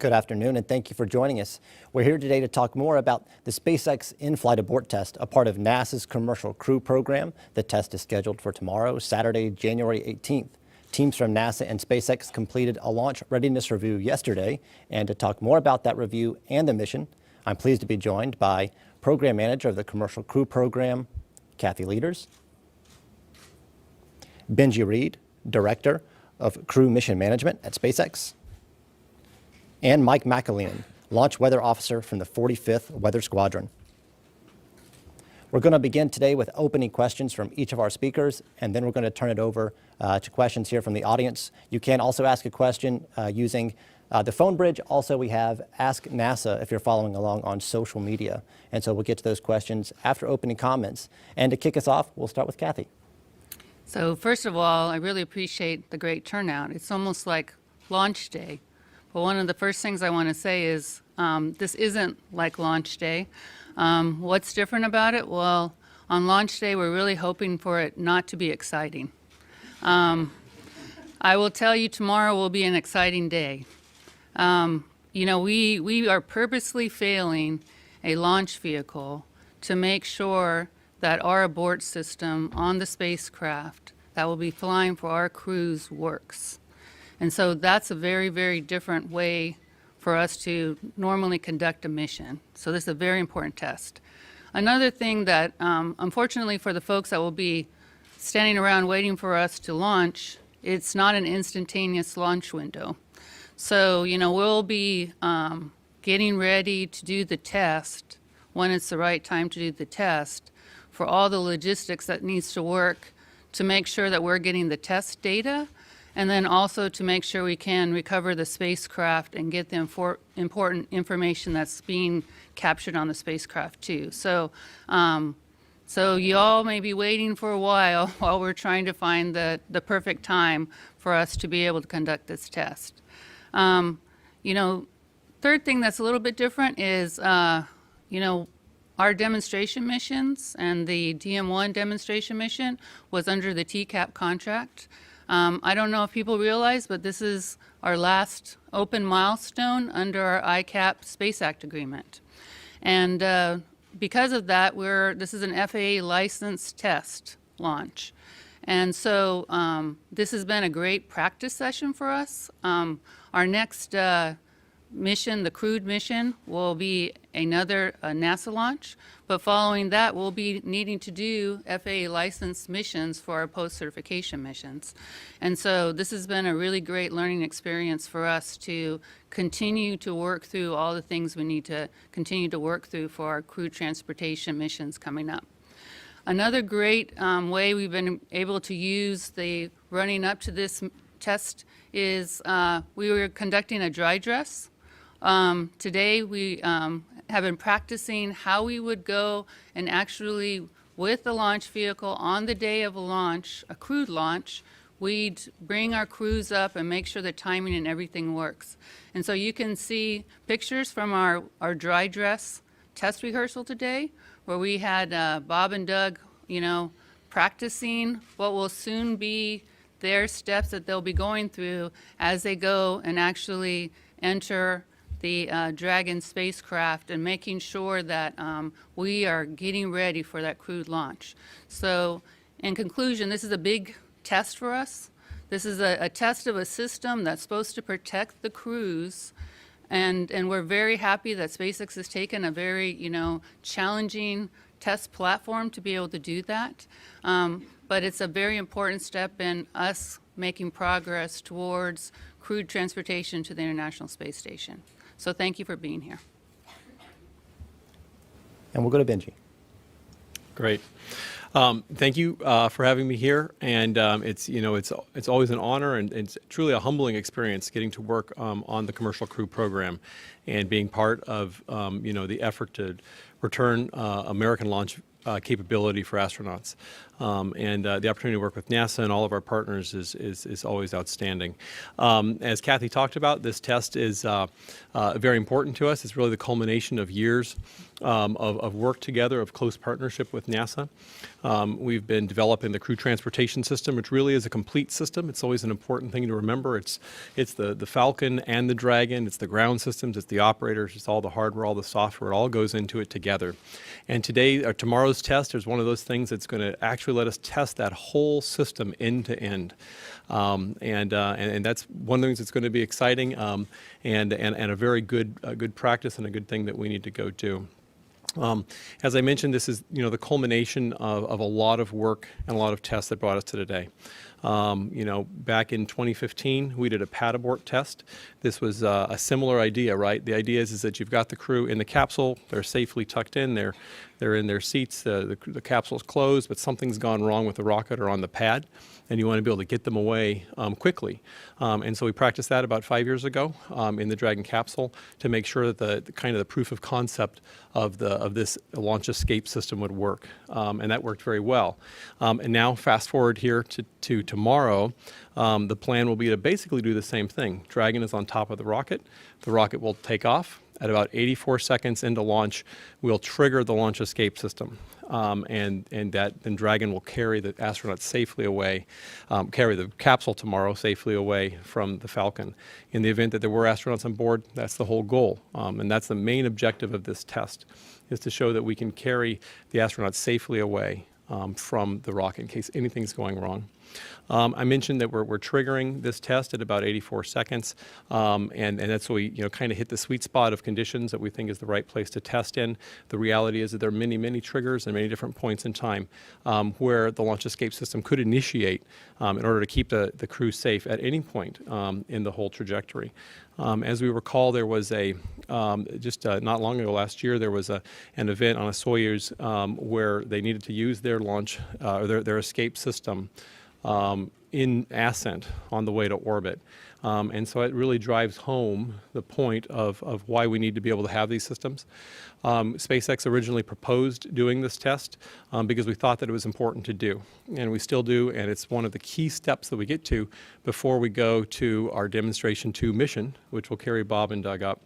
Good afternoon, and thank you for joining us. We're here today to talk more about the SpaceX in-flight abort test, a part of NASA's Commercial Crew Program. The test is scheduled for tomorrow, Saturday, January 18th. Teams from NASA and SpaceX completed a launch readiness review yesterday, and to talk more about that review and the mission, I'm pleased to be joined by Program Manager of the Commercial Crew Program, Kathy Leaders, Benji Reed, Director of Crew Mission Management at SpaceX, and Mike McAleenan, Launch Weather Officer from the 45th Weather Squadron. We're going to begin today with opening questions from each of our speakers, and then we're going to turn it over to questions here from the audience. You can also ask a question using the phone bridge. Also, we have Ask NASA if you're following along on social media. And so we'll get to those questions after opening comments. And to kick us off, we'll start with Kathy. So first of all, I really appreciate the great turnout. It's almost like launch day. But one of the first things I want to say is this isn't like launch day. What's different about it? Well, on launch day, we're really hoping for it not to be exciting. I will tell you tomorrow will be an exciting day. We are purposely failing a launch vehicle to make sure that our abort system on the spacecraft that will be flying for our crews works. And so that's a very, very different way for us to normally conduct a mission. So this is a very important test. Another thing that, unfortunately for the folks that will be standing around waiting for us to launch, it's not an instantaneous launch window. So, we'll be getting ready to do the test when it's the right time to do the test for all the logistics that needs to work to make sure that we're getting the test data, and then also to make sure we can recover the spacecraft and get the important information that's being captured on the spacecraft too. So you all may be waiting for a while we're trying to find the perfect time for us to be able to conduct this test. Third thing that's a little bit different is, our demonstration missions, and the DM1 demonstration mission was under the TCAP contract. I don't know if people realize, but this is our last open milestone under our ICAP Space Act agreement. And because of that, this is an FAA licensed test launch. And so this has been a great practice session for us. Our next mission, the crewed mission, will be another NASA launch, but following that we'll be needing to do FAA licensed missions for our post-certification missions. And so this has been a really great learning experience for us to continue to work through all the things we need to continue to work through for our crew transportation missions coming up. Another great way we've been able to use the running up to this test is we were conducting a dry dress. Today we have been practicing how we would go and actually, with the launch vehicle on the day of a launch, a crewed launch, we'd bring our crews up and make sure the timing and everything works. And so you can see pictures from our dry dress test rehearsal today, where we had Bob and Doug, practicing what will soon be their steps that they'll be going through as they go and actually enter the Dragon spacecraft, and making sure that we are getting ready for that crewed launch. So in conclusion, this is a big test for us. This is a test of a system that's supposed to protect the crews, and we're very happy that SpaceX has taken a very challenging test platform to be able to do that. But it's a very important step in us making progress towards crewed transportation to the International Space Station. So thank you for being here. And we'll go to Benji. Great. Thank you for having me here. And it's always an honor, and it's truly a humbling experience getting to work on the Commercial Crew Program and being part of the effort to return American launch capability for astronauts. and the opportunity to work with NASA and all of our partners is always outstanding. As Kathy talked about, this test is very important to us. It's really the culmination of years of work together, of close partnership with NASA. We've been developing the crew transportation system, which really is a complete system. It's always an important thing to remember. It's the Falcon and the Dragon. It's the ground systems. It's the operators. It's all the hardware, all the software. It all goes into it together. And today, or tomorrow's test is one of those things that's going to actually let us test that whole system end to end. And that's one of the things that's going to be exciting and a very good practice and a good thing that we need to go do. As I mentioned, this is the culmination of a lot of work and a lot of tests that brought us to today. Back in 2015, we did a Abort test. This was a similar idea, right? The idea is that you've got the crew in the capsule. They're safely tucked in. They're in their seats. The capsule's closed, but something's gone wrong with the rocket or on the pad, and you want to be able to get them away quickly. And so we practiced that about 5 years ago in the Dragon capsule to make sure that the kind of the proof of concept of this launch escape system would work, and that worked very well. And now, fast forward here to tomorrow, the plan will be to basically do the same thing. Dragon is on top of the rocket. The rocket will take off. At about 84 seconds into launch, we'll trigger the launch escape system, and then Dragon will carry the astronauts safely away, carry the capsule tomorrow safely away from the Falcon. In the event that there were astronauts on board, that's the whole goal, and that's the main objective of this test, is to show that we can carry the astronauts safely away from the rocket in case anything's going wrong. I mentioned that we're triggering this test at about 84 seconds, and that's so we kind of hit the sweet spot of conditions that we think is the right place to test in. The reality is that there are many triggers and many different points in time where the launch escape system could initiate in order to keep the crew safe at any point in the whole trajectory. As we recall, there was not long ago, last year, there was an event on a Soyuz where they needed to use their launch or their escape system in ascent on the way to orbit. And so it really drives home the point of why we need to be able to have these systems. SpaceX originally proposed doing this test because we thought that it was important to do, and we still do, and it's one of the key steps that we get to before we go to our Demonstration 2 mission, which will carry Bob and Doug up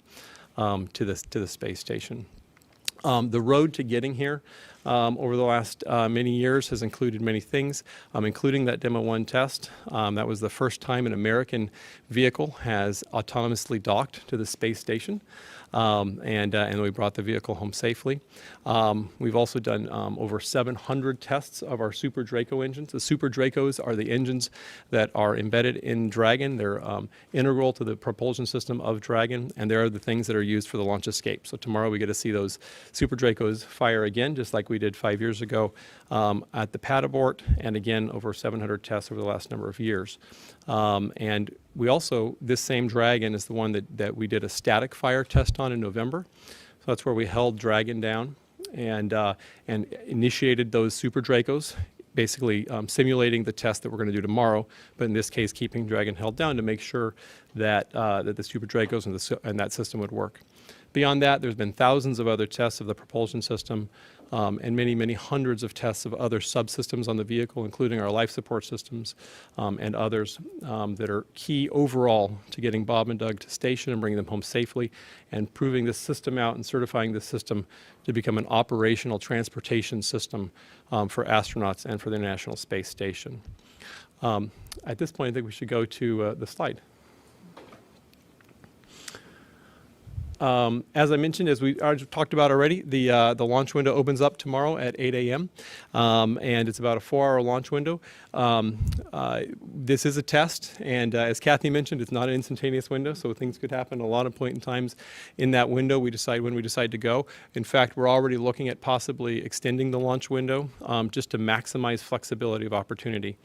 to the space station. The road to getting here over the last many years has included many things, including that Demo 1 test. That was the first time an American vehicle has autonomously docked to the space station, and we brought the vehicle home safely. We've also done over 700 tests of our Super Draco engines. The Super Dracos are the engines that are embedded in Dragon. They're integral to the propulsion system of Dragon, and they're the things that are used for the launch escape. So tomorrow we get to see those Super Dracos fire again, just like we did 5 years ago at the Abort, and again over 700 tests over the last number of years. And we also, this same Dragon is the one that we did a static fire test on in November. So that's where we held Dragon down and initiated those Super Dracos, basically simulating the test that we're going to do tomorrow, but in this case keeping Dragon held down to make sure that the Super Dracos and that system would work. Beyond that, there's been thousands of other tests of the propulsion system and many hundreds of tests of other subsystems on the vehicle, including our life support systems and others that are key overall to getting Bob and Doug to station and bringing them home safely, and proving this system out and certifying this system to become an operational transportation system for astronauts and for the International Space Station. At this point, I think we should go to the slide. As I mentioned, as we talked about already, the launch window opens up tomorrow at 8 a.m. And it's about a 4-hour launch window. This is a test, and as Kathy mentioned, it's not an instantaneous window, so things could happen a lot of point in times in that window. We decide when we decide to go. In fact, we're already looking at possibly extending the launch window just to maximize flexibility of opportunity.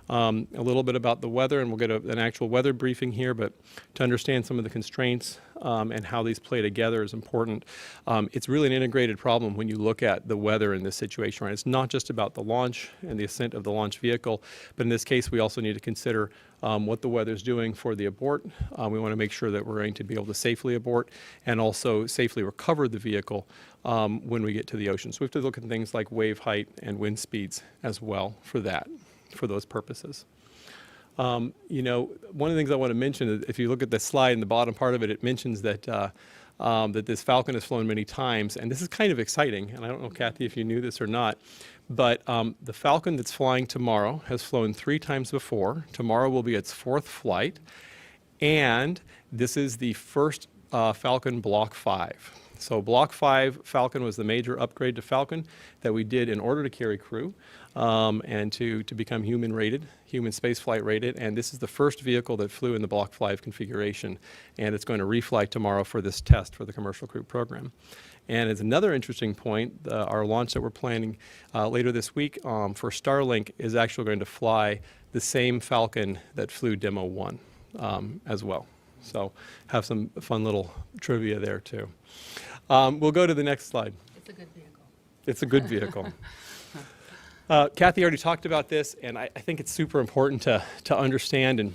A little bit about the weather, and we'll get an actual weather briefing here, but to understand some of the constraints and how these play together is important. It's really an integrated problem when you look at the weather in this situation, right? It's not just about the launch and the ascent of the launch vehicle, but in this case, we also need to consider what the weather is doing for the abort. We want to make sure that we're going to be able to safely abort and also safely recover the vehicle when we get to the ocean. So we have to look at things like wave height and wind speeds as well for that, for those purposes. You know, one of the things I want to mention is if you look at the slide in the bottom part of it, it mentions that that this Falcon has flown many times, and this is kind of exciting. And I don't know, Kathy, if you knew this or not, but the Falcon that's flying tomorrow has flown 3 times before. Tomorrow will be its 4th flight, and this is the first Falcon Block 5. So Block 5 Falcon was the major upgrade to Falcon that we did in order to carry crew and to become human spaceflight rated. And this is the first vehicle that flew in the Block 5 configuration. And it's going to refly tomorrow for this test for the Commercial Crew Program. And as another interesting point, our launch that we're planning later this week for Starlink is actually going to fly the same Falcon that flew Demo 1 as well. So have some fun little trivia there too. We'll go to the next slide. It's a good vehicle. It's a good vehicle. Kathy already talked about this, and I think it's super important to understand and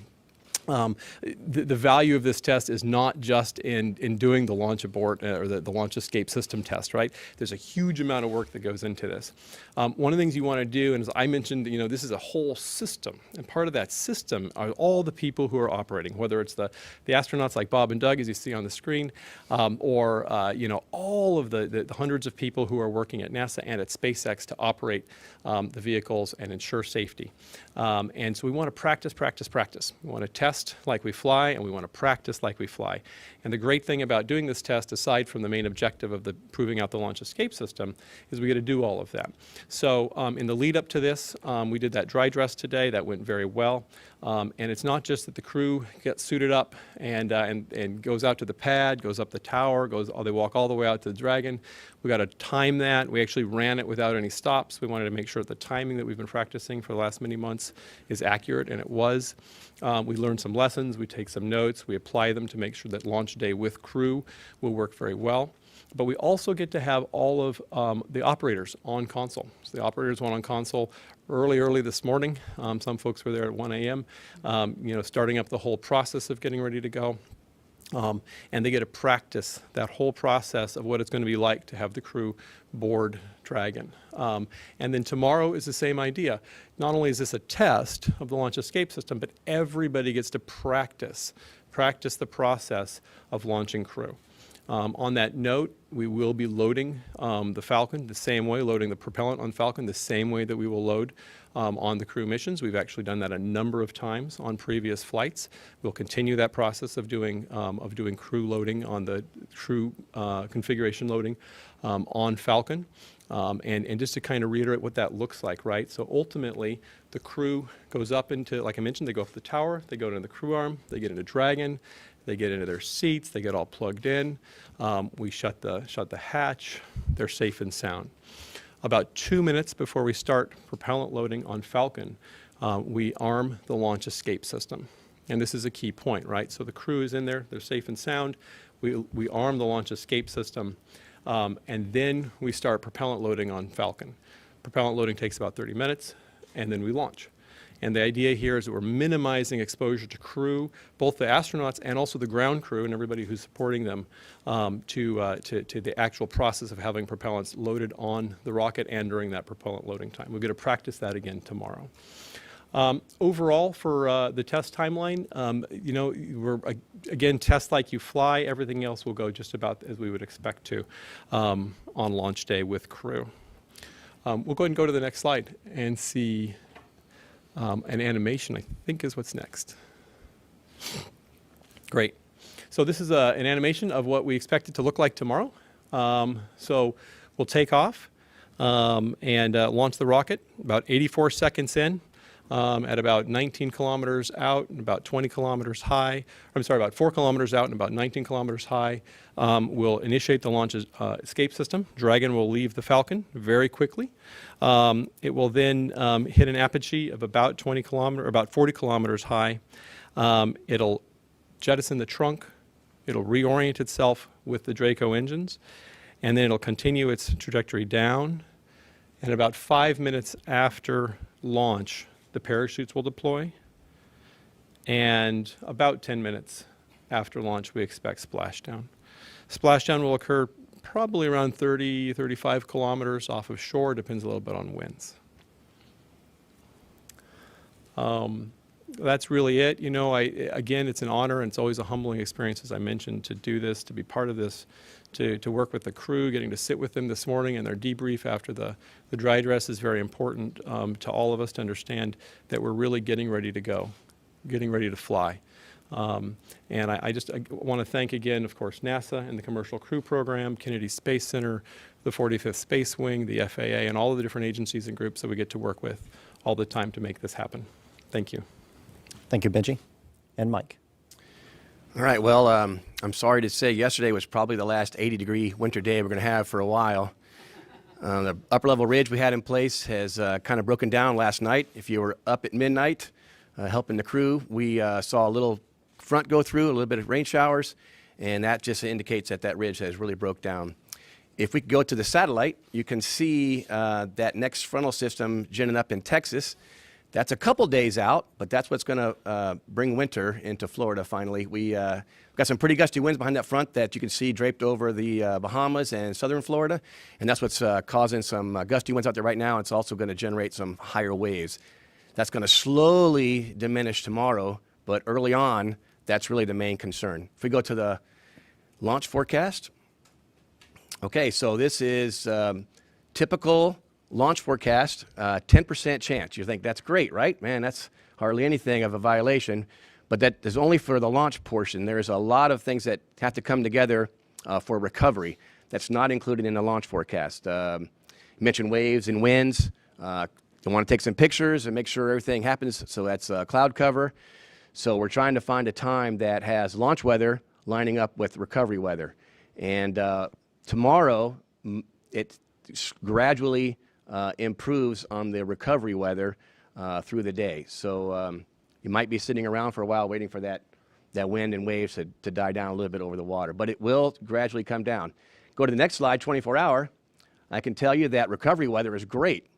the value of this test is not just in doing the launch abort or the launch escape system test, right? There's a huge amount of work that goes into this. One of the things you want to do, and as I mentioned, you know, this is a whole system, and part of that system are all the people who are operating, whether it's the astronauts like Bob and Doug, as you see on the screen, or you know, all of the hundreds of people who are working at NASA and at SpaceX to operate the vehicles and ensure safety. And so we want to practice. We want to test like we fly, and we want to practice like we fly. And the great thing about doing this test, aside from the main objective of proving out the launch escape system, is we get to do all of that. So in the lead up to this, we did that dry dress today. That went very well. And it's not just that the crew gets suited up and goes out to the pad, goes up the tower, they walk all the way out to the Dragon. We got to time that. We actually ran it without any stops. We wanted to make sure that the timing that we've been practicing for the last many months is accurate, and it was. We learned some lessons. We take some notes. We apply them to make sure that launch day with crew will work very well. But we also get to have all of the operators on console. So the operators went on console early this morning. Some folks were there at 1 a.m., you know, starting up the whole process of getting ready to go. And they get to practice that whole process of what it's going to be like to have the crew board Dragon. And then tomorrow is the same idea. Not only is this a test of the launch escape system, but everybody gets to practice the process of launching crew. On that note, we will be loading the Falcon the same way, loading the propellant on Falcon the same way that we will load on the crew missions. We've actually done that a number of times on previous flights. We'll continue that process of doing crew loading on the crew configuration loading on Falcon. And just to kind of reiterate what that looks like, right? So ultimately, the crew goes up into, like I mentioned, they go up the tower, they go into the crew arm, they get into Dragon, they get into their seats, they get all plugged in. We shut the hatch, they're safe and sound. About 2 minutes before we start propellant loading on Falcon, we arm the launch escape system. And this is a key point, right? So the crew is in there, they're safe and sound. We arm the launch escape system, and then we start propellant loading on Falcon. Propellant loading takes about 30 minutes, and then we launch. And the idea here is that we're minimizing exposure to crew, both the astronauts and also the ground crew and everybody who's supporting them, to the actual process of having propellants loaded on the rocket and during that propellant loading time. We're going to practice that again tomorrow. Overall, for the test timeline, you know, we're again test like you fly. Everything else will go just about as we would expect to on launch day with crew. We'll go ahead and go to the next slide and see. An animation, I think, is what's next. Great. So this is an animation of what we expect it to look like tomorrow. So we'll take off and launch the rocket about 84 seconds in at about 19 kilometers out and about 20 kilometers high. I'm sorry, about 4 kilometers out and about 19 kilometers high. We'll initiate the launch escape system. Dragon will leave the Falcon very quickly. It will then hit an apogee of about 40 kilometers high. It'll jettison the trunk, It'll reorient itself with the Draco engines, and then it'll continue its trajectory down. And about 5 minutes after launch, the parachutes will deploy. And about 10 minutes after launch, we expect splashdown. Splashdown will occur probably around 30, 35 kilometers off of shore, depends a little bit on winds. That's really it. You know, again, it's an honor and it's always a humbling experience, as I mentioned, to do this, to be part of this, to work with the crew, getting to sit with them this morning and their debrief after the dry dress is very important to all of us to understand that we're really getting ready to go, getting ready to fly. And I want to thank again, of course, NASA and the Commercial Crew Program, Kennedy Space Center, the 45th Space Wing, the FAA, and all of the different agencies and groups that we get to work with all the time to make this happen. Thank you. Thank you, Benji. And Mike. All right, well, I'm sorry to say yesterday was probably the last 80-degree winter day we're going to have for a while. The upper level ridge we had in place has kind of broken down last night. If you were up at midnight helping the crew, we saw a little front go through, a little bit of rain showers, and that just indicates that that ridge has really broke down. If we go to the satellite, you can see that next frontal system ginning up in Texas. That's a couple days out, but that's what's going to bring winter into Florida finally. We got some pretty gusty winds behind that front that you can see draped over the Bahamas and southern Florida, and that's what's causing some gusty winds out there right now. It's also going to generate some higher waves. That's going to slowly diminish tomorrow, but early on, that's really the main concern. If we go to the launch forecast, okay, so this is typical launch forecast, 10% chance. You think that's great, right? Man, that's hardly anything of a violation. But that is only for the launch portion. There's a lot of things that have to come together for recovery. That's not included in the launch forecast. You mentioned waves and winds. You want to take some pictures and make sure everything happens. So that's cloud cover. So we're trying to find a time that has launch weather lining up with recovery weather. And tomorrow, it gradually improves on the recovery weather through the day. So you might be sitting around for a while waiting for that wind and waves to die down a little bit over the water. But it will gradually come down. Go to the next slide, 24-hour. I can tell you that recovery weather is great.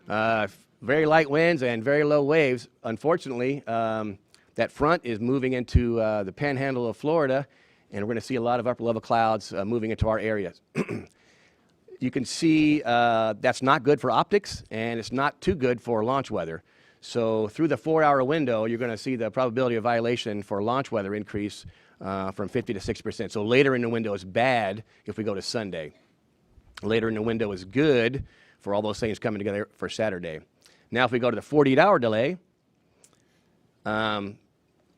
Very light winds and very low waves. Unfortunately, that front is moving into the panhandle of Florida, and we're going to see a lot of upper-level clouds moving into our areas. You can see that's not good for optics, and it's not too good for launch weather. So through the 4-hour window, you're going to see the probability of violation for launch weather increase from 50 to 60%. So later in the window is bad if we go to Sunday. Later in the window is good for all those things coming together for Saturday. Now if we go to the 48-hour delay,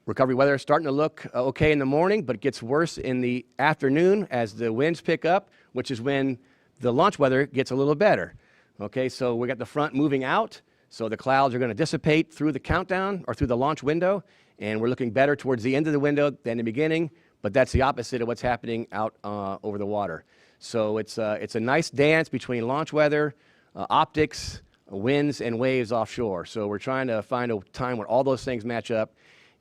recovery weather is starting to look okay in the morning, but it gets worse in the afternoon as the winds pick up, which is when the launch weather gets a little better. Okay, so we got the front moving out, so the clouds are going to dissipate through the countdown or through the launch window, and we're looking better towards the end of the window than the beginning, but that's the opposite of what's happening out over the water. So it's a nice dance between launch weather, optics, winds, and waves offshore. So we're trying to find a time where all those things match up,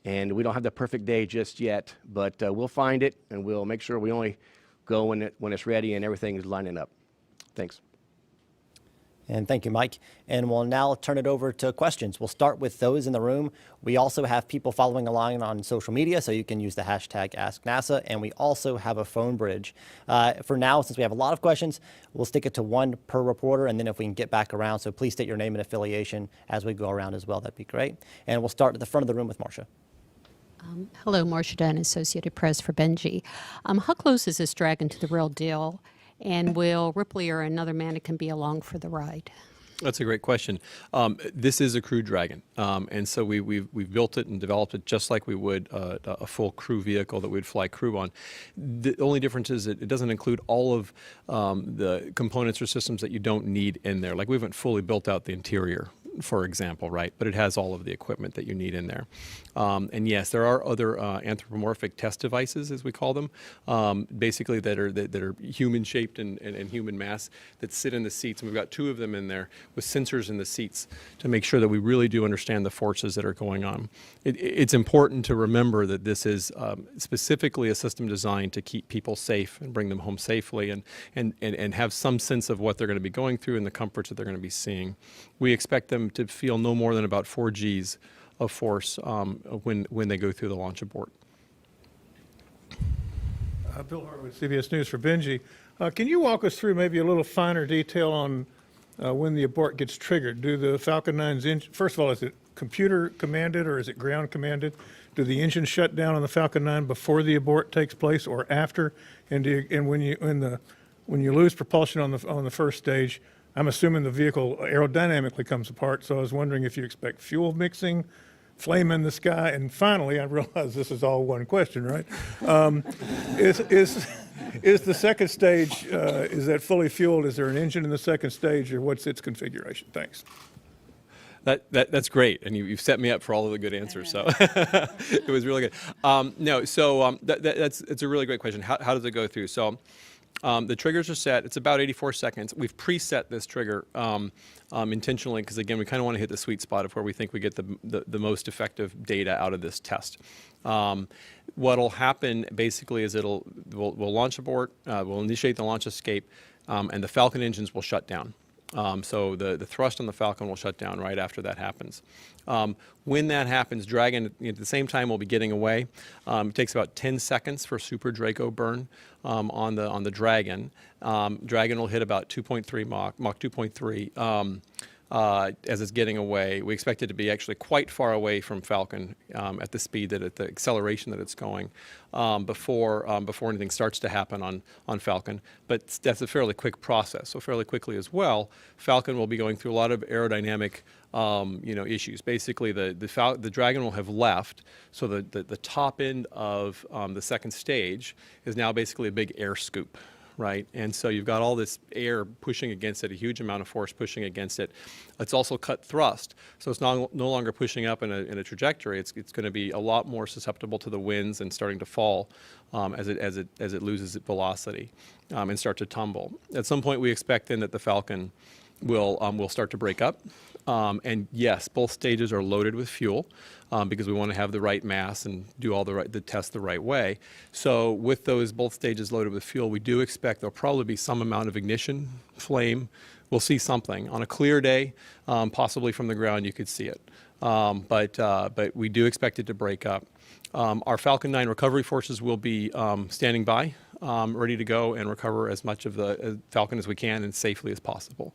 and we don't have the perfect day just yet, but we'll find it, and we'll make sure we only go when it's ready and everything is lining up. Thanks. And thank you, Mike. And we'll now turn it over to questions. We'll start with those in the room. We also have people following along on social media, so you can use the hashtag AskNASA, and we also have a phone bridge. For now, since we have a lot of questions, we'll stick it to one per reporter, and then if we can get back around, so please state your name and affiliation as we go around as well. That'd be great. And we'll start at the front of the room with Marcia. Hello, Marcia Dunn, Associated Press for Benji. How close is this dragon to the real deal? And will Ripley or another mannequin be along for the ride? That's a great question. This is a Crew Dragon, and so we've built it and developed it just like we would a full crew vehicle that we'd fly crew on. The only difference is it doesn't include all of the components or systems that you don't need in there. Like we haven't fully built out the interior. for example, right? But it has all of the equipment that you need in there. And yes, there are other anthropomorphic test devices, as we call them, basically that are human-shaped and human mass that sit in the seats. And we've got 2 of them in there with sensors in the seats to make sure that we really do understand the forces that are going on. It's important to remember that this is specifically a system designed to keep people safe and bring them home safely and have some sense of what they're going to be going through and the comforts that they're going to be seeing. We expect them to feel no more than about 4 Gs of force when they go through the launch abort. Bill Hart with CBS News for Benji. Can you walk us through maybe a little finer detail on when the abort gets triggered? Do the Falcon 9's first of all, is it computer commanded or is it ground commanded? Do the engines shut down on the Falcon 9 before the abort takes place or after? And when you lose propulsion on the first stage, I'm assuming the vehicle aerodynamically comes apart. So I was wondering if you expect fuel mixing, flame in the sky, and finally, I realize this is all one question, right? Is the second stage, is that fully fueled? Is there an engine in the second stage, or what's its configuration? Thanks. That's great, and you've set me up for all of the good answers. So it was really good. It's a really great question. How does it go through? So the triggers are set. It's about 84 seconds. We've preset this trigger intentionally because, again, we kind of want to hit the sweet spot of where we think we get the most effective data out of this test. What'll happen basically is we'll launch abort, we'll initiate the launch escape, and the Falcon engines will shut down. So the thrust on the Falcon will shut down right after that happens. When that happens, Dragon at the same time will be getting away. It takes about 10 seconds for Super Draco burn on the Dragon. Dragon will hit about 2.3 Mach 2.3 as it's getting away. We expect it to be actually quite far away from Falcon at the speed at the acceleration that it's going before anything starts to happen on Falcon. But that's a fairly quick process. So fairly quickly as well, Falcon will be going through a lot of aerodynamic issues. Basically, the Dragon will have left, so the top end of the second stage is now basically a big air scoop. Right, and so you've got all this air pushing against it, a huge amount of force pushing against it. It's also cut thrust, so it's no longer pushing up in a trajectory. It's going to be a lot more susceptible to the winds and starting to fall as it loses its velocity and start to tumble. At some point, we expect then that the Falcon will start to break up. And yes, both stages are loaded with fuel because we want to have the right mass and do all the tests the right way. So with both stages loaded with fuel, we do expect there'll probably be some amount of ignition, flame. We'll see something. On a clear day, possibly from the ground, you could see it. But we do expect it to break up. Our Falcon 9 recovery forces will be standing by, ready to go and recover as much of the Falcon as we can and safely as possible.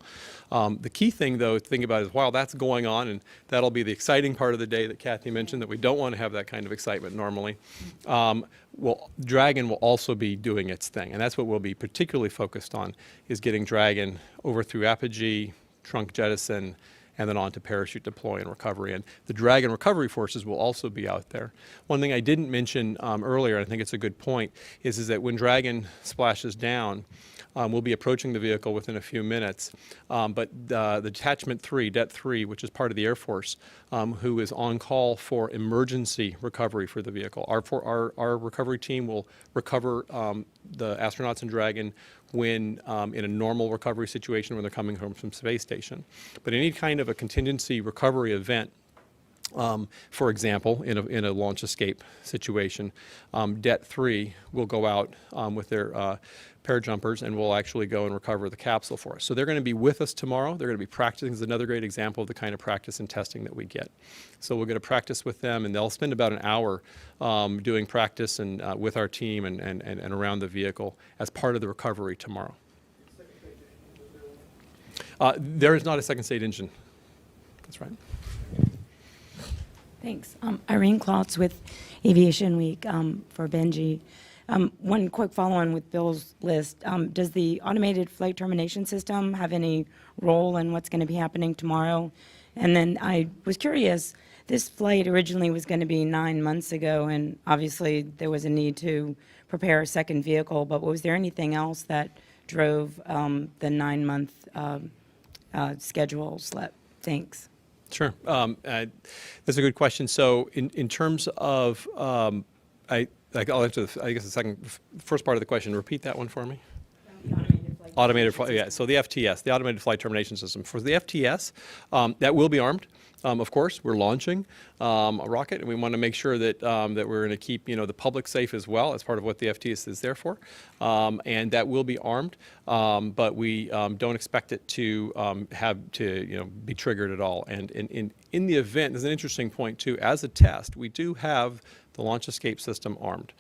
The key thing, though, to think about is while that's going on, and that'll be the exciting part of the day that Kathy mentioned, that we don't want to have that kind of excitement normally, Dragon will also be doing its thing. And that's what we'll be particularly focused on, is getting Dragon over through apogee, trunk jettison, and then on to parachute deploy and recovery. And the Dragon recovery forces will also be out there. One thing I didn't mention earlier, I think it's a good point, is that when Dragon splashes down, we'll be approaching the vehicle within a few minutes. But the Detachment 3, Det 3, which is part of the Air Force, who is on call for emergency recovery for the vehicle. Our recovery team will recover the astronauts and Dragon when in a normal recovery situation when they're coming home from space station. But any kind of a contingency recovery event, for example, in a launch escape situation, Det 3 will go out with their parajumpers and will actually go and recover the capsule for us. So they're going to be with us tomorrow. They're going to be practicing. This is another great example of the kind of practice and testing that we get. So we're going to practice with them, and they'll spend about an hour doing practice and with our team and around the vehicle as part of the recovery tomorrow. There is not a second stage engine. That's right. Thanks. Irene Klotz with Aviation Week for Benji. One quick follow-on with Bill's list. Does the automated flight termination system have any role in what's going to be happening tomorrow? And then I was curious, this flight originally was going to be 9 months ago, and obviously there was a need to prepare a second vehicle, but was there anything else that drove the 9-month schedule slip? Thanks. Sure. That's a good question. So in terms of, I'll answer, I guess, first part of the question. Repeat that one for me. Automated flight, yeah. So the FTS, the Automated Flight Termination System. For the FTS, that will be armed. Of course, we're launching a rocket, and we want to make sure that that we're going to keep the public safe as well. As part of what the FTS is there for, and that will be armed. But we don't expect it to have to be triggered at all. And in the event, there's an interesting point too. As a test, we do have the launch escape system armed.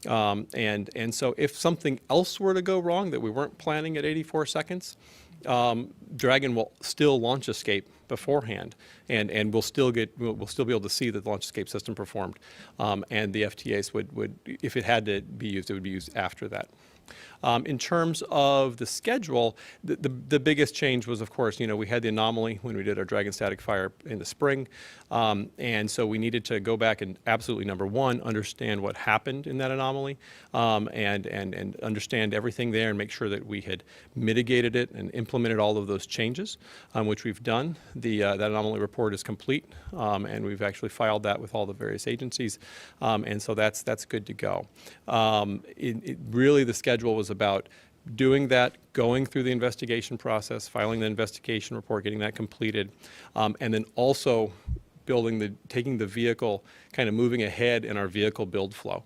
And so if something else were to go wrong that we weren't planning at 84 seconds, Dragon will still launch escape beforehand, and we'll still be able to see that the launch escape system performed, and the FTAs would, if it had to be used, it would be used after that. In terms of the schedule, the biggest change was, of course, we had the anomaly when we did our Dragon static fire in the spring, and so we needed to go back and absolutely, number one, understand what happened in that anomaly, and understand everything there and make sure that we had mitigated it and implemented all of those changes, which we've done. That anomaly report is complete, and we've actually filed that with all the various agencies, and so that's good to go. Really, the schedule was about doing that, going through the investigation process, filing the investigation report, getting that completed, and then also taking the vehicle, kind of moving ahead in our vehicle build flow.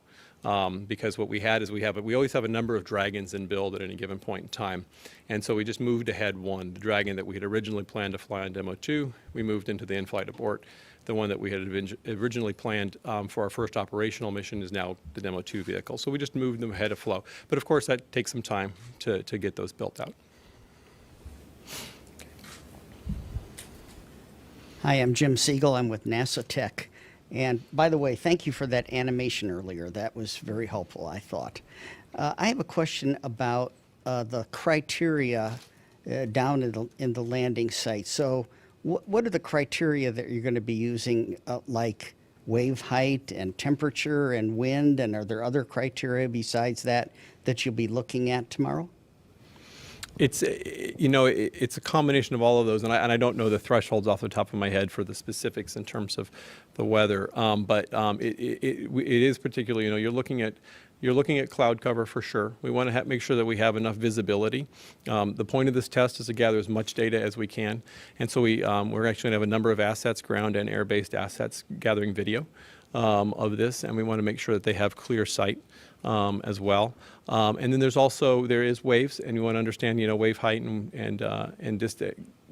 Because what we had is we always have a number of Dragons in build at any given point in time. And so we just moved ahead one. The Dragon that we had originally planned to fly on Demo 2, we moved into the in-flight abort. The one that we had originally planned for our first operational mission is now the Demo 2 vehicle. So we just moved them ahead of flow. But of course, that takes some time to get those built out. Hi, I'm Jim Siegel. I'm with NASA Tech. And by the way, thank you for that animation earlier. That was very helpful, I thought. I have a question about the criteria down in the landing site. So what are the criteria that you're going to be using, like wave height and temperature and wind? And are there other criteria besides that you'll be looking at tomorrow? It's it's a combination of all of those, and I don't know the thresholds off the top of my head for the specifics in terms of the weather, but it is particularly, you're looking at cloud cover for sure. We want to make sure that we have enough visibility. The point of this test is to gather as much data as we can, and so we're actually going to have a number of assets, ground and air-based assets, gathering video of this, and we want to make sure that they have clear sight as well. And then there is waves, and you want to understand, wave height and just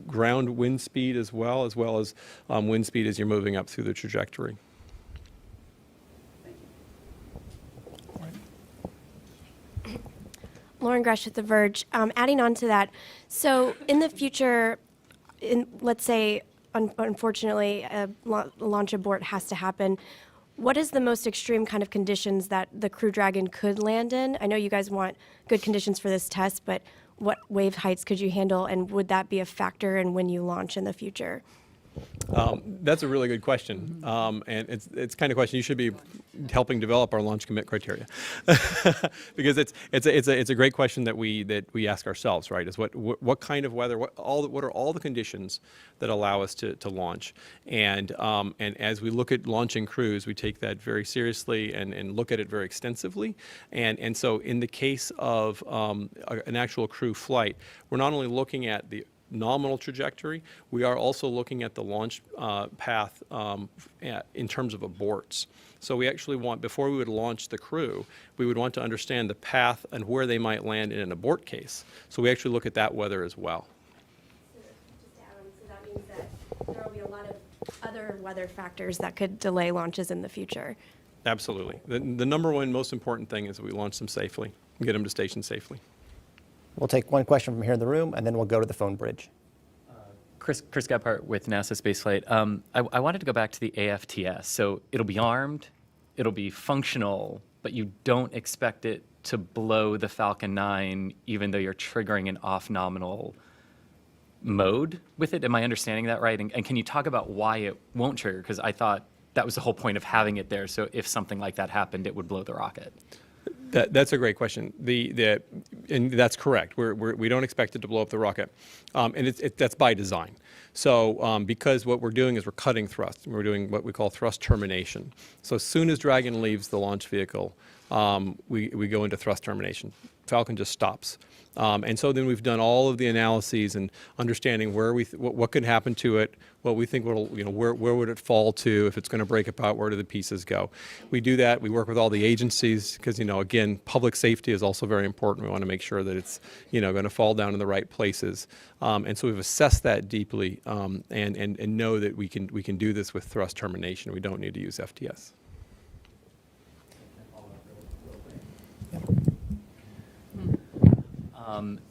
ground wind speed as well as wind speed as you're moving up through the trajectory. Lauren Gresh at The Verge. Adding on to that, so in the future, let's say, unfortunately, a launch abort has to happen, what is the most extreme kind of conditions that the Crew Dragon could land in? I know you guys want good conditions for this test, but what wave heights could you handle, and would that be a factor in when you launch in the future? That's a really good question, and it's kind of question you should be helping develop our launch commit criteria, because it's a great question that we ask ourselves, right? Is what kind of weather, what are all the conditions that allow us to launch, and as we look at launching crews, we take that very seriously and look at it very extensively, and so in the case of an actual crew flight, we're not only looking at the nominal trajectory, we are also looking at the launch path in terms of aborts. So we actually want, before we would launch the crew, we would want to understand the path and where they might land in an abort case. So we actually look at that weather as well. Just to add on, so that means that there will be a lot of other weather factors that could delay launches in the future. Absolutely. The number one most important thing is that we launch them safely and get them to station safely. We'll take one question from here in the room, and then we'll go to the phone bridge. Chris Gephardt with NASA Spaceflight. I wanted to go back to the AFTS. So it'll be armed, it'll be functional, but you don't expect it to blow the Falcon 9 even though you're triggering an off-nominal mode with it. Am I understanding that right? And can you talk about why it won't trigger? Because I thought that was the whole point of having it there. So if something like that happened, it would blow the rocket. That's a great question. And that's correct. We don't expect it to blow up the rocket. And that's by design. So because what we're doing is we're cutting thrust. We're doing what we call thrust termination. So as soon as Dragon leaves the launch vehicle, we go into thrust termination. Falcon just stops. And so then we've done all of the analyses and understanding where what could happen to it, what we think will, where would it fall to, if it's going to break apart, where do the pieces go. We do that. We work with all the agencies because, again, public safety is also very important. We want to make sure that it's, going to fall down in the right places. And so we've assessed that deeply and know that we can do this with thrust termination. We don't need to use FTS.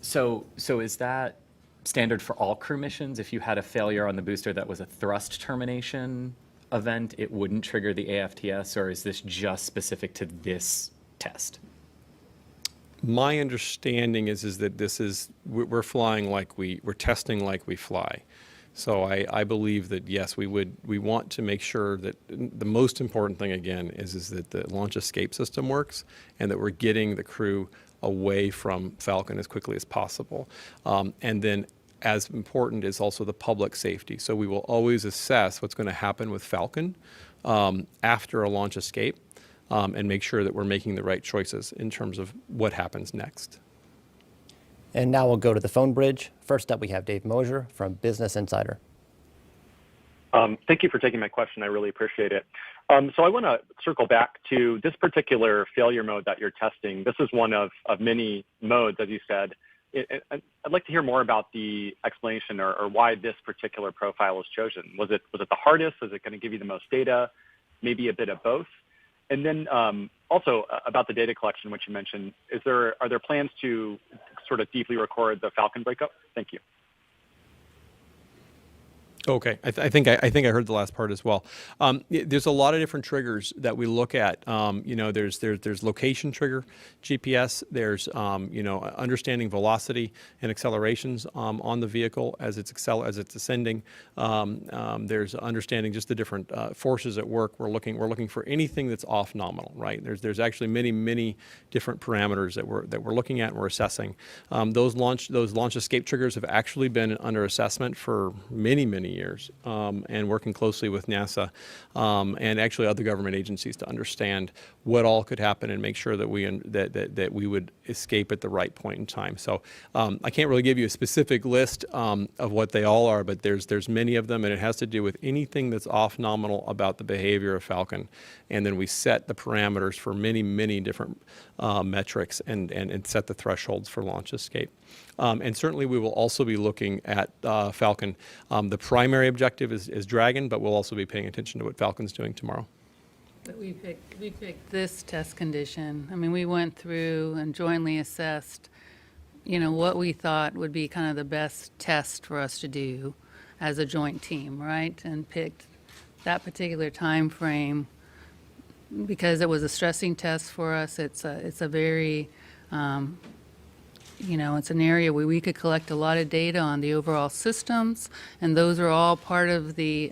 So is that standard for all crew missions? If you had a failure on the booster that was a thrust termination event, it wouldn't trigger the AFTS, or is this just specific to this test? My understanding is that we're flying we're testing like we fly. So I believe that yes, we want to make sure that the most important thing again is that the launch escape system works and that we're getting the crew away from Falcon as quickly as possible. And then as important is also the public safety. So we will always assess what's going to happen with Falcon after a launch escape and make sure that we're making the right choices in terms of what happens next. And now we'll go to the phone bridge. First up, we have Dave Mosier from Business Insider. Thank you for taking my question. I really appreciate it. So I want to circle back to this particular failure mode that you're testing. This is one of many modes, as you said. I'd like to hear more about the explanation or why this particular profile was chosen. Was it the hardest? Is it going to give you the most data? Maybe a bit of both? And then also about the data collection, which you mentioned, are there plans to sort of deeply record the Falcon breakup? Thank you. Okay, I think I heard the last part as well. There's a lot of different triggers that we look at. There's location trigger, GPS. There's understanding velocity and accelerations on the vehicle as it's ascending. There's understanding just the different forces at work. We're looking for anything that's off nominal, right? There's actually many different parameters that we're looking at and we're assessing. Those launch escape triggers have actually been under assessment for many years, and working closely with NASA and actually other government agencies to understand what all could happen and make sure that we would escape at the right point in time. So I can't really give you a specific list of what they all are, but there's many of them, and it has to do with anything that's off nominal about the behavior of Falcon, and then we set the parameters for many different metrics and set the thresholds for launch escape. And certainly we will also be looking at Falcon. The primary objective is Dragon, but we'll also be paying attention to what Falcon's doing tomorrow. But we picked this test condition. I mean, we went through and jointly assessed, what we thought would be kind of the best test for us to do as a joint team, right? And picked that particular time frame because it was a stressing test for us. It's a very it's an area where we could collect a lot of data on the overall systems, and those are all part of the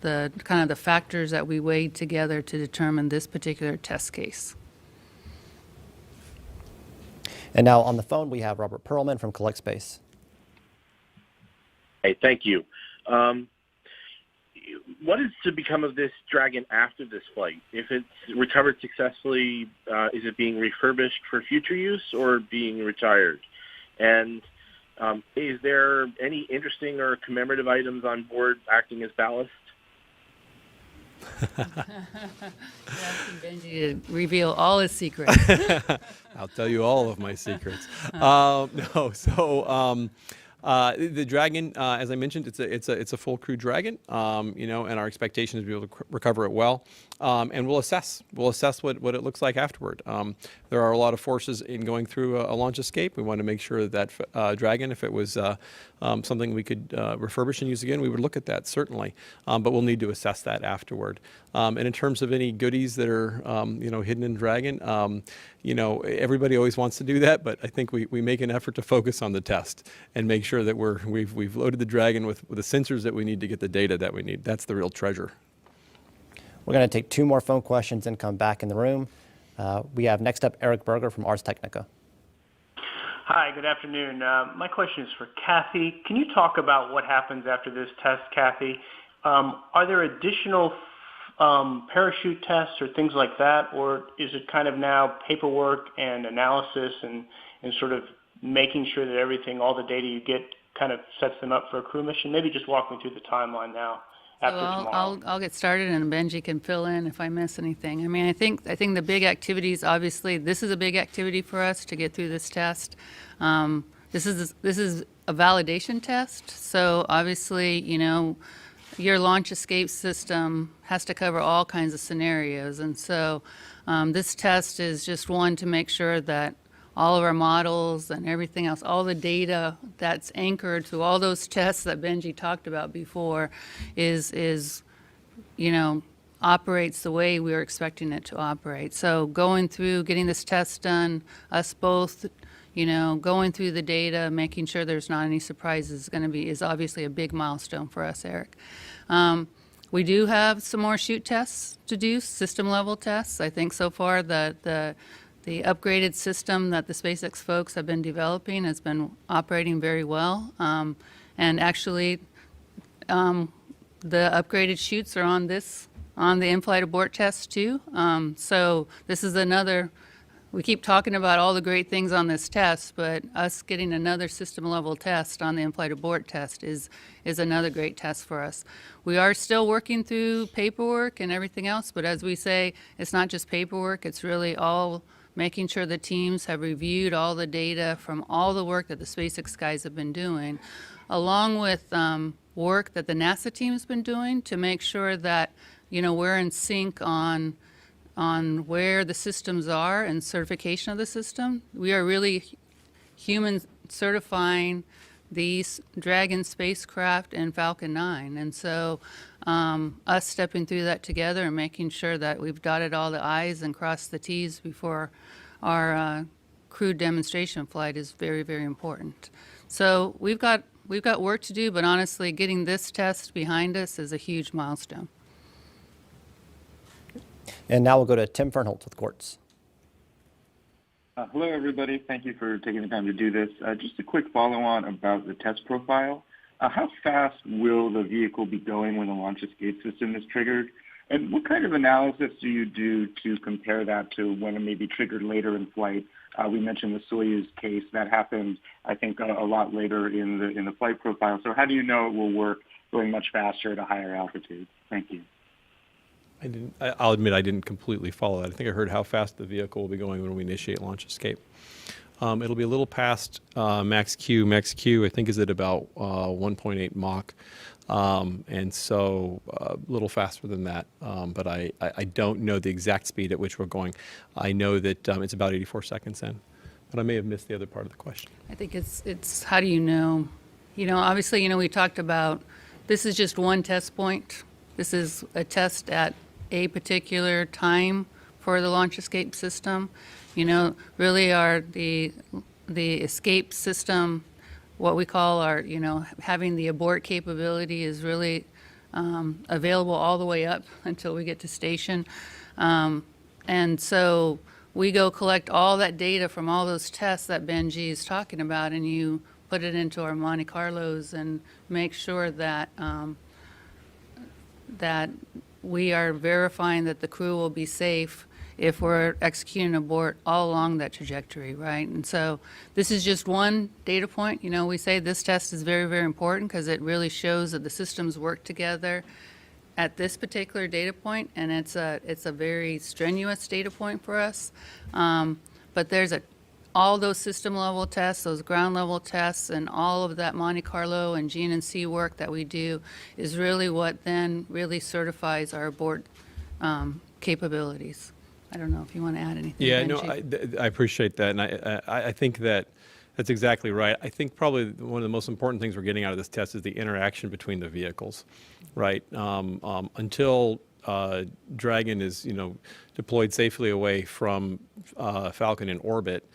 kind of the factors that we weighed together to determine this particular test case. And now on the phone, we have Robert Perlman from Collect Space. Hey, thank you. What is to become of this Dragon after this flight? If it's recovered successfully, is it being refurbished for future use or being retired? And is there any interesting or commemorative items on board acting as ballast? Asking Benji to reveal all his secrets. I'll tell you all of my secrets. The Dragon, as I mentioned, it's a full crew Dragon, and our expectation is to be able to recover it well, and we'll assess what it looks like afterward. There are a lot of forces in going through a launch escape. We want to make sure that Dragon, if it was something we could refurbish and use again, we would look at that certainly, but we'll need to assess that afterward. And in terms of any goodies that are hidden in Dragon, everybody always wants to do that, but I think we make an effort to focus on the test and make sure that we've loaded the Dragon with the sensors that we need to get the data that we need. That's the real treasure. We're going to take 2 more phone questions and come back in the room. We have next up Eric Berger from Ars Technica. Hi, good afternoon. My question is for Kathy. Can you talk about what happens after this test, Kathy? Are there additional parachute tests or things like that, or is it kind of now paperwork and analysis and sort of making sure that everything, all the data you get, kind of sets them up for a crew mission? Maybe just walk me through the timeline now after tomorrow. I'll get started, and Benji can fill in if I miss anything. I mean, I think the big activities, obviously, this is a big activity for us to get through this test. This is a validation test, so obviously, you know, your launch escape system has to cover all kinds of scenarios, and so this test is just one to make sure that all of our models and everything else, all the data that's anchored to all those tests that Benji talked about before is you know, operates the way we were expecting it to operate. So going through, getting this test done, us both, you know, going through the data, making sure there's not any surprises is obviously a big milestone for us, Eric. We do have some more chute tests to do, system level tests. I think so far the upgraded system that the SpaceX folks have been developing has been operating very well. And actually, the upgraded chutes are on the in-flight abort test too. So this is another, we keep talking about all the great things on this test, but us getting another system level test on the in-flight abort test is another great test for us. We are still working through paperwork and everything else, but as we say, it's not just paperwork, it's really all making sure the teams have reviewed all the data from all the work that the SpaceX guys have been doing, along with work that the NASA team has been doing to make sure that, you know, we're in sync on where the systems are and certification of the system. We are really human certifying these Dragon spacecraft and Falcon 9. And so us stepping through that together and making sure that we've dotted all the I's and crossed the T's before our crewed demonstration flight is very, very important. So we've got work to do, but honestly, getting this test behind us is a huge milestone. And now we'll go to Tim Fernholz with Quartz. Hello, everybody. Thank you for taking the time to do this. Just a quick follow-on about the test profile. How fast will the vehicle be going when the launch escape system is triggered? And what kind of analysis do you do to compare that to when it may be triggered later in flight? We mentioned the Soyuz case. That happened, I think, a lot later in the flight profile. So how do you know it will work going much faster at a higher altitude? Thank you. I'll admit I didn't completely follow that. I think I heard how fast the vehicle will be going when we initiate launch escape. It'll be a little past max Q. Max Q, I think, is at about 1.8 Mach. And so a little faster than that. But I don't know the exact speed at which we're going. I know that it's about 84 seconds in. But I may have missed the other part of the question. I think it's how do you know? You know, obviously, you know, we talked about this is just one test point. This is a test at a particular time for the launch escape system. You know, really the escape system, what we call our, you know, having the abort capability is really available all the way up until we get to station. And so we go collect all that data from all those tests that Benji is talking about, and you put it into our Monte Carlos and make sure that that we are verifying that the crew will be safe if we're executing abort all along that trajectory, right? And so this is just one data point. You know, we say this test is very, very important because it really shows that the systems work together at this particular data point, and it's a very strenuous data point for us. But there's all those system level tests, those ground level tests, and all of that Monte Carlo and GNC work that we do is really what then really certifies our abort capabilities. I don't know if you want to add anything. Yeah, Benji. no, I appreciate that, and I think that's exactly right. I think probably one of the most important things we're getting out of this test is the interaction between the vehicles, right? Until Dragon is, you know, deployed safely away from Falcon in orbit,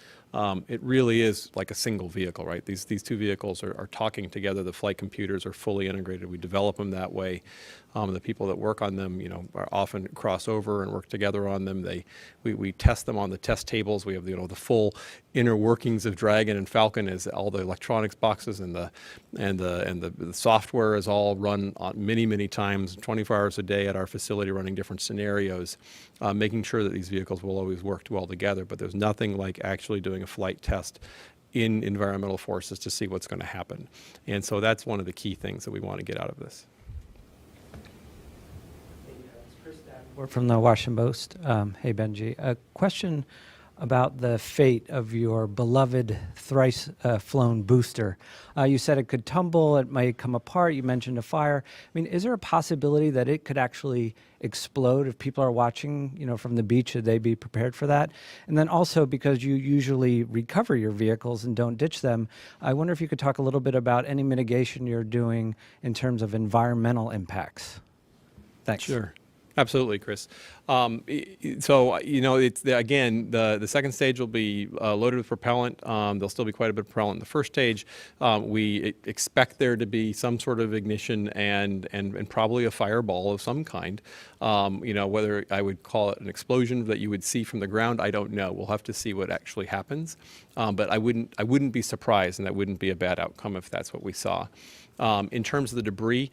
it really is like a single vehicle, right? These two vehicles are talking together. The flight computers are fully integrated. We develop them that way. The people that work on them, are often cross over and work together on them. We test them on the test tables. We have the full inner workings of Dragon and Falcon, as all the electronics boxes and the software is all run on many times, 24 hours a day at our facility, running different scenarios, making sure that these vehicles will always work well together. But there's nothing like actually doing a flight test in environmental forces to see what's going to happen. And so that's one of the key things that we want to get out of this. We're from the Washington Post. Hey, Benji. A question about the fate of your beloved thrice flown booster. You said it could tumble, it might come apart. You mentioned a fire. I mean, is there a possibility that it could actually explode if people are watching, from the beach? Should they be prepared for that? And then also, because you usually recover your vehicles and don't ditch them, I wonder if you could talk a little bit about any mitigation you're doing in terms of environmental impacts. Thanks. Sure. Absolutely, Chris. So, it's again, the second stage will be loaded with propellant. There'll still be quite a bit of propellant in the first stage. We expect there to be some sort of ignition and probably a fireball of some kind. Whether I would call it an explosion that you would see from the ground, I don't know. We'll have to see what actually happens. But I wouldn't be surprised, and that wouldn't be a bad outcome if that's what we saw. In terms of the debris,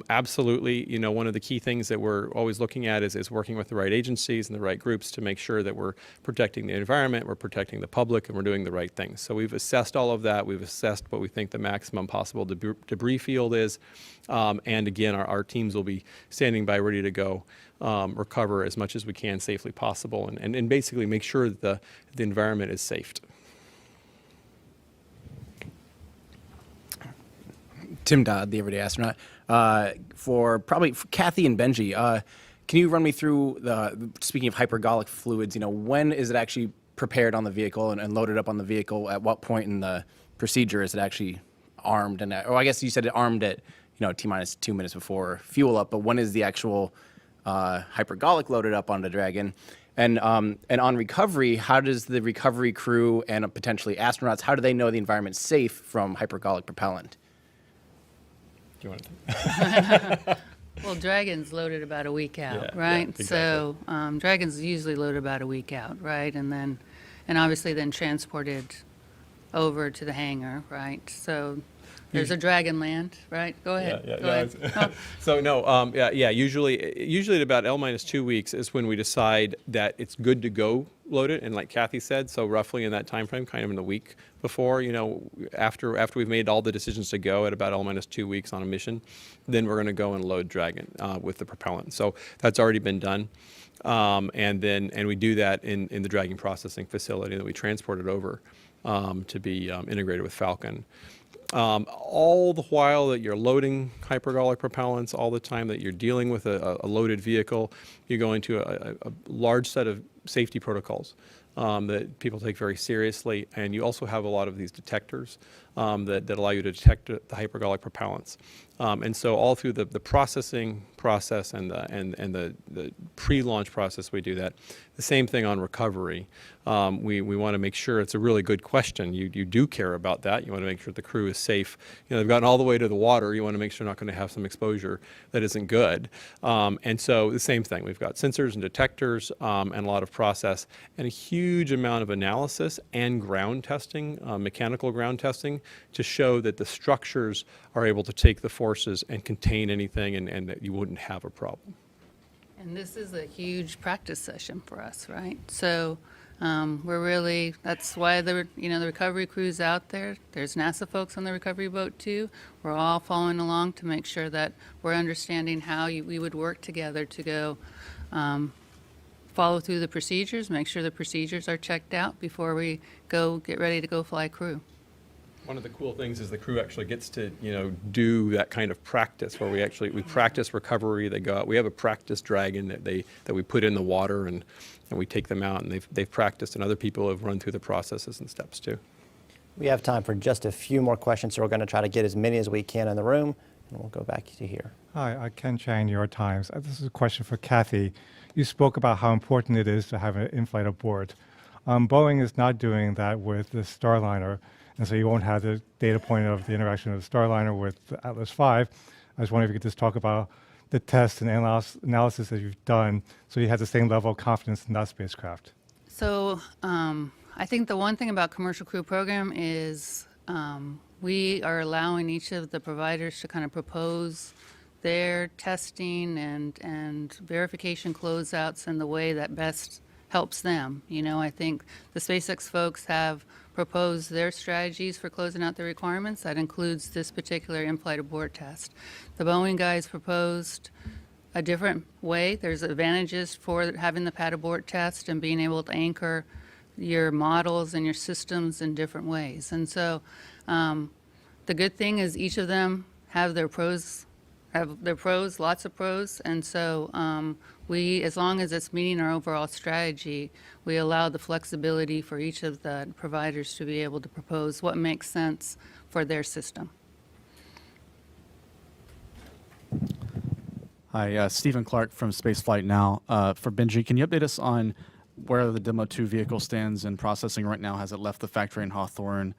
absolutely, one of the key things that we're always looking at is working with the right agencies and the right groups to make sure that we're protecting the environment, we're protecting the public, and we're doing the right things. So we've assessed all of that. We've assessed what we think the maximum possible debris field is. And again, our teams will be standing by ready to go recover as much as we can safely possible and basically make sure that the environment is safe. Tim Dodd, the Everyday Astronaut. For Kathy and Benji, can you run me through speaking of hypergolic fluids, when is it actually prepared on the vehicle and loaded up on the vehicle? At what point in the procedure is it actually armed? Or I guess you said it armed at, T-minus 2 minutes before fuel up, but when is the actual hypergolic loaded up on the Dragon? And on recovery, how does the recovery crew and potentially astronauts, how do they know the environment's safe from hypergolic propellant? Do you want to? Well, Dragon's loaded about a week out, Yeah, right? yeah, exactly. So Dragon's usually loaded about a week out, right? And obviously then transported over to the hangar, right? So there's a Dragon land, right? Go ahead. Go ahead. Oh. So no, usually at about L-2 weeks is when we decide that it's good to go load it, and like Kathy said, so roughly in that time frame, kind of in the week before, after we've made all the decisions to go at about L-2 weeks on a mission, then we're going to go and load Dragon with the propellant. So that's already been done, and we do that in the Dragon processing facility, and then we transport it over to be integrated with Falcon. All the while that you're loading hypergolic propellants, all the time that you're dealing with a loaded vehicle, you're going to a large set of safety protocols that people take very seriously, and you also have a lot of these detectors that allow you to detect the hypergolic propellants. And so all through the processing process and the pre-launch process, we do that. The same thing on recovery. We want to make sure it's a really good question. You do care about that. You want to make sure the crew is safe. They've gotten all the way to the water. You want to make sure they're not going to have some exposure that isn't good. And so the same thing. We've got sensors and detectors and a lot of process and a huge amount of analysis and ground testing, mechanical ground testing, to show that the structures are able to take the forces and contain anything and that you wouldn't have a problem. And this is a huge practice session for us, right? So that's why the recovery crew's out there. There's NASA folks on the recovery boat too. We're all following along to make sure that we're understanding how we would work together to go follow through the procedures, make sure the procedures are checked out before we get ready to go fly crew. One of the cool things is the crew actually gets to, do that kind of practice where we practice recovery. They go out. We have a practice Dragon that we put in the water and we take them out, and they've practiced, and other people have run through the processes and steps too. We have time for just a few more questions, so we're going to try to get as many as we can in the room, and we'll go back to here. Hi, I'm Ken Chang, New York Times. This is a question for Kathy. You spoke about how important it is to have an in-flight abort. Boeing is not doing that with the Starliner, and so you won't have the data point of the interaction of the Starliner with the Atlas V. I was wondering if you could just talk about the tests and analysis that you've done so you have the same level of confidence in that spacecraft? So I think the one thing about Commercial Crew Program is we are allowing each of the providers to kind of propose their testing and verification closeouts in the way that best helps them. You know, I think the SpaceX folks have proposed their strategies for closing out the requirements. That includes this particular in-flight abort test. The Boeing guys proposed a different way. There's advantages for having the pad abort test and being able to anchor your models and your systems in different ways. And so the good thing is each of them have their pros, lots of pros. And so we, as long as it's meeting our overall strategy, we allow the flexibility for each of the providers to be able to propose what makes sense for their system. Hi, Stephen Clark from Spaceflight Now. For Benji, can you update us on where the Demo 2 vehicle stands in processing right now? Has it left the factory in Hawthorne?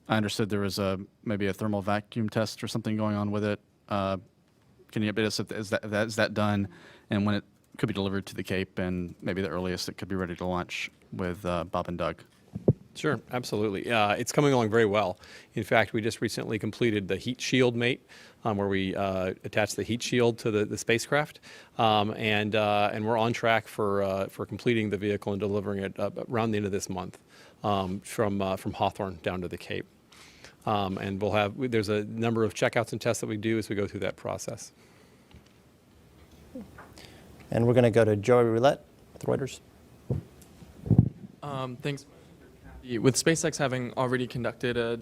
I understood there was maybe a thermal vacuum test or something going on with it. Can you update us? Is that done, and when it could be delivered to the Cape, and maybe the earliest it could be ready to launch with Bob and Doug? Sure, absolutely. It's coming along very well. In fact, we just recently completed the heat shield mate, where we attached the heat shield to the spacecraft, and we're on track for completing the vehicle and delivering it around the end of this month from Hawthorne down to the Cape. And there's a number of checkouts and tests that we do as we go through that process. And we're going to go to Joey Roulette with Reuters. Thanks. With SpaceX having already conducted a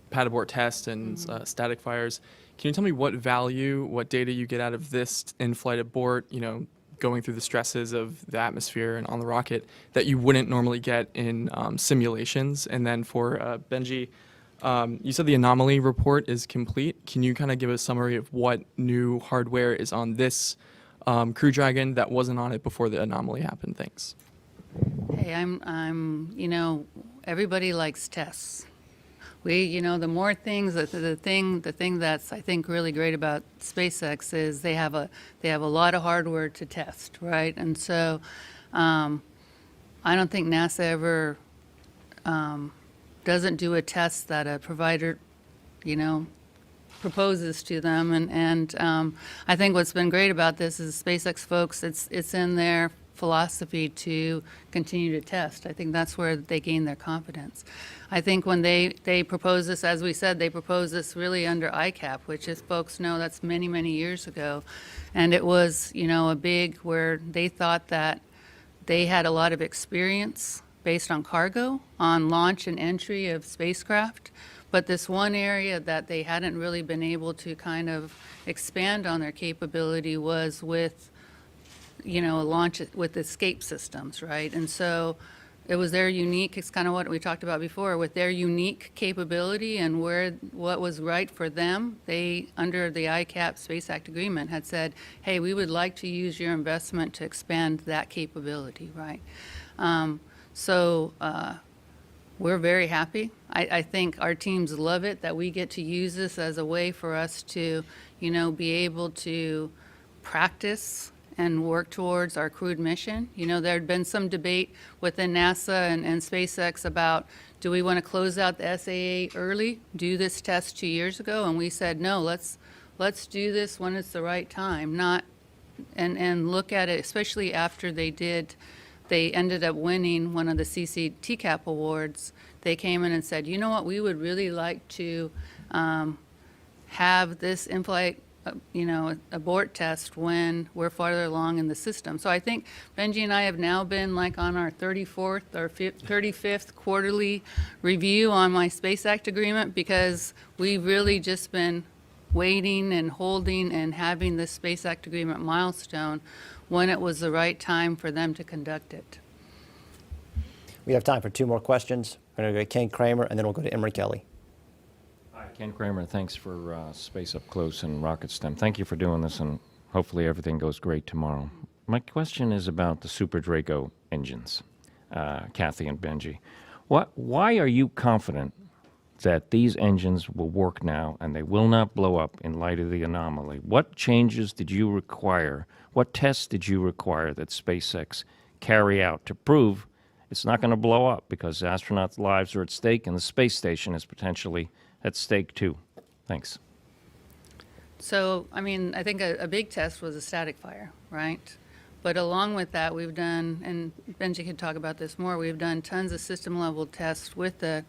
pad abort test and static fires, can you tell me what value, what data you get out of this in-flight abort, you know, going through the stresses of the atmosphere and on the rocket that you wouldn't normally get in simulations? And then for Benji, you said the anomaly report is complete. Can you kind of give a summary of what new hardware is on this Crew Dragon that wasn't on it before the anomaly happened? Thanks. Hey, you know, everybody likes tests. You know, the more things, the thing that's I think really great about SpaceX is they have a lot of hardware to test, right? And so, I don't think NASA ever doesn't do a test that a provider, you know, proposes to them. And I think what's been great about this is SpaceX folks, it's in their philosophy to continue to test. I think that's where they gain their confidence. I think when they propose this, as we said, they proposed this really under ICAP, which, as folks know, that's many, many years ago. And it was, you know, a big where they thought that they had a lot of experience based on cargo, on launch and entry of spacecraft. But this one area that they hadn't really been able to kind of expand on their capability was with, you know, launch with escape systems, right? And so it was their unique, it's kind of what we talked about before, with their unique capability and what was right for them, they, under the ICAP Space Act agreement, had said, hey, we would like to use your investment to expand that capability, right? We're very happy. I think our teams love it that we get to use this as a way for us to, you know, be able to practice and work towards our crewed mission. You know, there had been some debate within NASA and SpaceX about, do we want to close out the SAA early, do this test 2 years ago? And we said, no, let's do this when it's the right time, and look at it, especially after they ended up winning one of the CC TCAP awards. They came in and said, you know what, we would really like to have this in-flight abort test when we're farther along in the system. So I think Benji and I have now been like on our 34th or 35th quarterly review on my Space Act agreement, because we've really just been waiting and holding and having this Space Act agreement milestone when it was the right time for them to conduct it. We have time for 2 more questions. We're going to go to Ken Kramer, and then we'll go to Emery Kelly. Hi, Ken Kramer. Thanks for Space Up Close and Rocket STEM. Thank you for doing this, and hopefully everything goes great tomorrow. My question is about the Super Draco engines, Kathy and Benji. Why are you confident, that these engines will work now and they will not blow up in light of the anomaly. What changes did you require? What tests did you require that SpaceX carry out to prove it's not going to blow up, because astronauts' lives are at stake and the space station is potentially at stake too? Thanks. So, I mean, I think a big test was a static fire, right? But along with that, we've done, and Benji could talk about this more, we've done tons of system level tests with the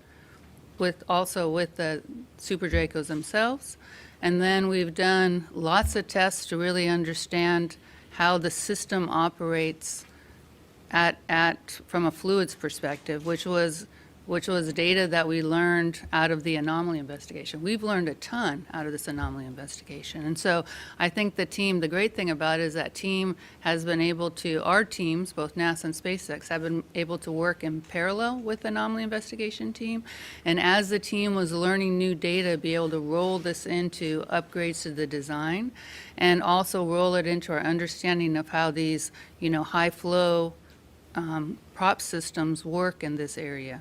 Super Dracos themselves. And then we've done lots of tests to really understand how the system operates from a fluids perspective, which was data that we learned out of the anomaly investigation. We've learned a ton out of this anomaly investigation. And so I think the great thing about it is that team has been able to, our teams, both NASA and SpaceX, have been able to work in parallel with the anomaly investigation team. And as the team was learning new data, be able to roll this into upgrades to the design and also roll it into our understanding of how these, high flow prop systems work in this area.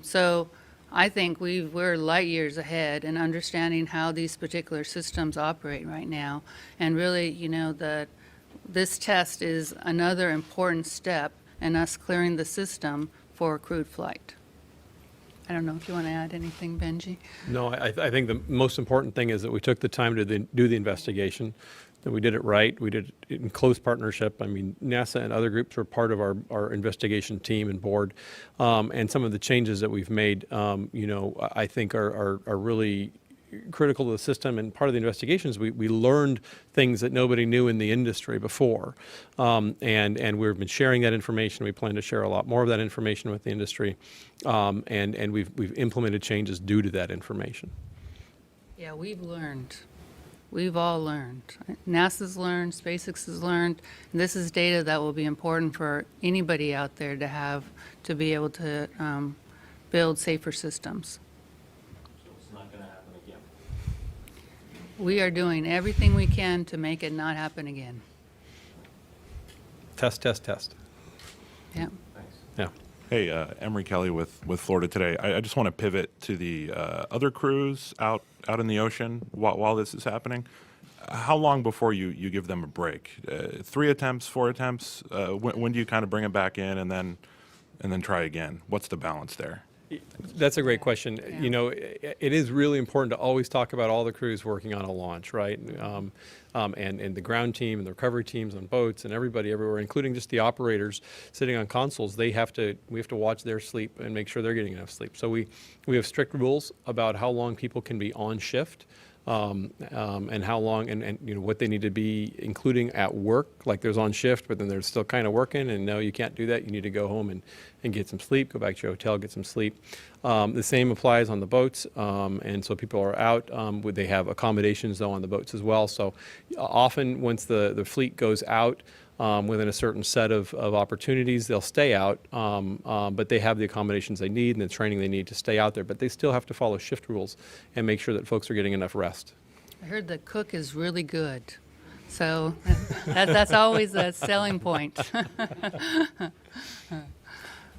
So I think we're light years ahead in understanding how these particular systems operate right now. And really, this test is another important step in us clearing the system for crewed flight. I don't know if you want to add anything, Benji? No, I think the most important thing is that we took the time to do the investigation, that we did it right. We did it in close partnership. I mean, NASA and other groups were part of our investigation team and board. And some of the changes that we've made, I think are really critical to the system. And part of the investigations, we learned things that nobody knew in the industry before. And we've been sharing that information. We plan to share a lot more of that information with the industry. And we've implemented changes due to that information. Yeah, we've learned. We've all learned. NASA's learned, SpaceX has learned, and this is data that will be important for anybody out there to have to be able to build safer systems. So it's not going to happen again. We are doing everything we can to make it not happen again. Test, test, test. Yeah. Thanks. Yeah. Hey, Emery Kelly with Florida Today. I just want to pivot to the other crews out in the ocean while this is happening. How long before you give them a break? 3 attempts, 4 attempts? When do you kind of bring them back in and then try again? What's the balance there? That's a great question. Yeah. It is really important to always talk about all the crews working on a launch, right? And the ground team and the recovery teams on boats and everybody everywhere, including just the operators sitting on consoles. We have to watch their sleep and make sure they're getting enough sleep. So we have strict rules about how long people can be on shift. And how long and what they need to be, including at work, like there's on shift, but then they're still kind of working, and no, you can't do that. You need to go home and get some sleep, go back to your hotel, get some sleep. The same applies on the boats, and so people are out. They have accommodations, though, on the boats as well. So often once the fleet goes out, within a certain set of opportunities, they'll stay out, but they have the accommodations they need and the training they need to stay out there. But they still have to follow shift rules and make sure that folks are getting enough rest. I heard the cook is really good. So that's always a selling point.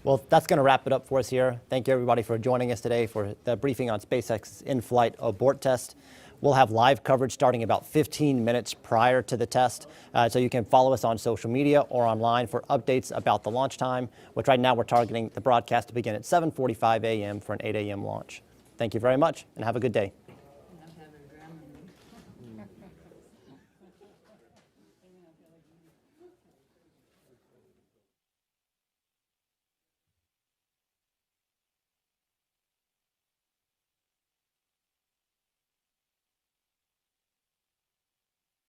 Well, that's going to wrap it up for us here. Thank you, everybody, for joining us today for the briefing on SpaceX's in-flight abort test. We'll have live coverage starting about 15 minutes prior to the test, so you can follow us on social media or online for updates about the launch time, which right now we're targeting the broadcast to begin at 7:45 a.m. for an 8 a.m. launch. Thank you very much, and have a good day.